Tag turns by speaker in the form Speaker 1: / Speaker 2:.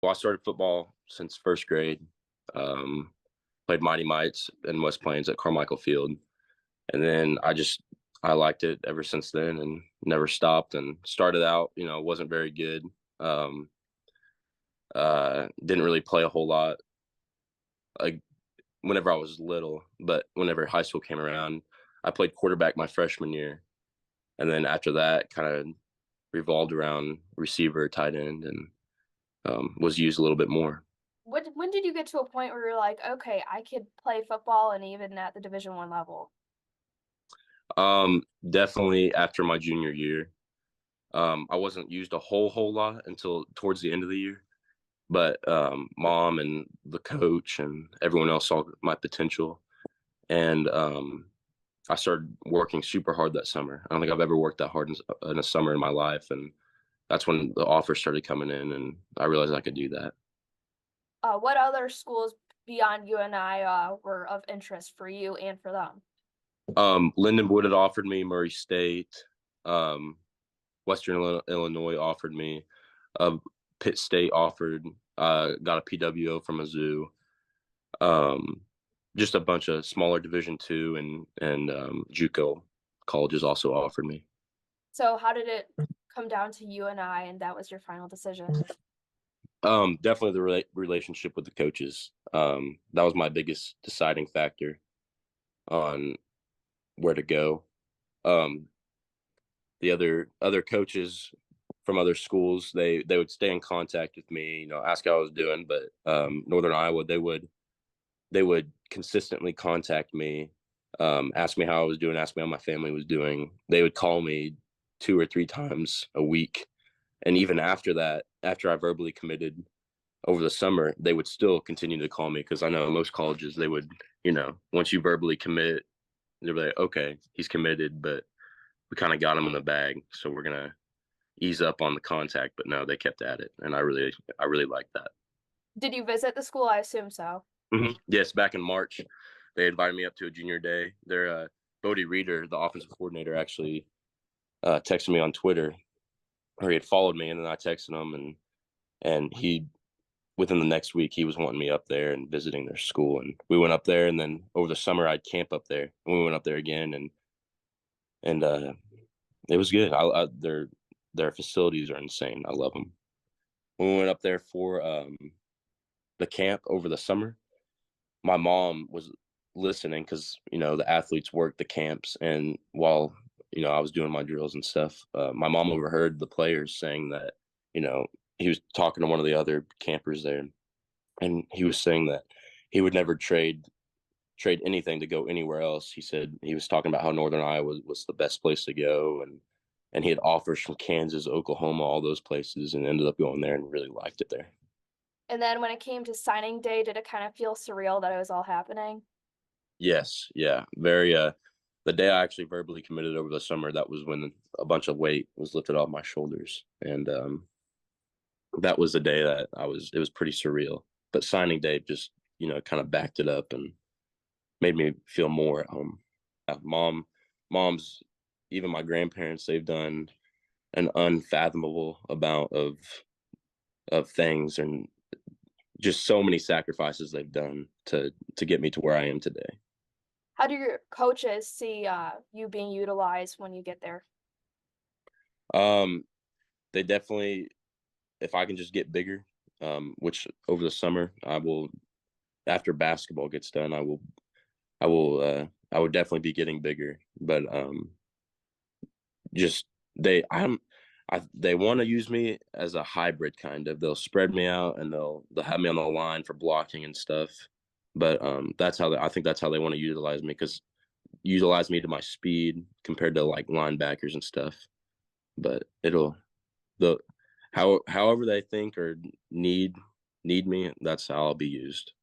Speaker 1: Well, I started football since first grade. Um, Played Mighty Mites in West Plains at Carmichael Field, and then I liked it ever since then, and never stopped. And started out, wasn't very good. Um, didn't really play a whole lot. Like whenever I was little, but whenever high school came around, I played quarterback my freshman year, and then after that, kind of revolved around receiver, tight end, and was used a little bit more.
Speaker 2: When did you get to a point where you're like, okay, I could play football and even at the Division 1 level?
Speaker 1: Definitely after my junior year. I wasn't used a whole lot until towards the end of the year, but mom and the coach and everyone else saw my potential, and I started working super hard that summer. I don't think I've ever worked that hard in a summer in my life, and that's when the offers started coming in, and I realized I could do that.
Speaker 2: What other schools beyond UNI were of interest for you and for them?
Speaker 1: Lindenwood had offered me, Murray State, um, Western Illinois offered me, uh, Pitt State offered, got a PWO from a zoo. Um, just a bunch of smaller Division II and JUCO colleges also offered me.
Speaker 2: So how did it come down to UNI and that was your final decision?
Speaker 1: Definitely the relationship with the coaches. That was my biggest deciding factor on where to go. Um, the other coaches from other schools, they would stay in contact with me, ask how I was doing. But Northern Iowa, they would consistently contact me, ask me how I was doing, ask me how my family was doing. They would call me 2 or 3 times a week, and even after that, after I verbally committed over the summer, they would still continue to call me because I know most colleges they would, once you verbally commit, they're like, okay, he's committed, but we kind of got him in the bag, so we're gonna ease up on the contact. But no, they kept at it, and I really liked that.
Speaker 2: Did you visit the school? I assume so.
Speaker 1: Yes, back in March, they invited me up to a junior day. Their Bodie Reeder, the offensive coordinator, actually texted me on Twitter, or he had followed me, and then I texted him, and he within the next week he was wanting me up there and visiting their school, and we went up there, and then over the summer I'd camp up there, and we went up there again, and it was good. Their facilities are insane. I love them. When we went up there for the camp over the summer, my mom was listening because the athletes work the camps, and while I was doing my drills and stuff, my mom overheard the players saying that you know he was talking to one of the other campers there, and he was saying that he would never trade anything to go anywhere else. He said he was talking about how Northern Iowa was the best place to go, and he had offers from Kansas, Oklahoma, all those places, and ended up going there and really liked it there.
Speaker 2: And then when it came to signing day, did it kind of feel surreal that it was all happening?
Speaker 1: Yes, yeah, very. The day I actually verbally committed over the summer, that was when a bunch of weight was lifted off my shoulders, and that was the day that I was. It was pretty surreal, but signing day just kind of backed it up and made me feel more at home. Mom's, even my grandparents, they've done an unfathomable amount of things, and just so many sacrifices they've done to get me to where I am today.
Speaker 2: How do your coaches see you being utilized when you get there?
Speaker 1: Um, they definitely, if I can just get bigger, which over the summer I will, after basketball gets done, I would definitely be getting bigger. But just they want to use me as a hybrid kind of. They'll spread me out and they'll have me on the line for blocking and stuff. But I think that's how they want to utilize me, because utilize me to my speed compared to like linebackers and stuff. But the however they think or need need me, that's how I'll be used.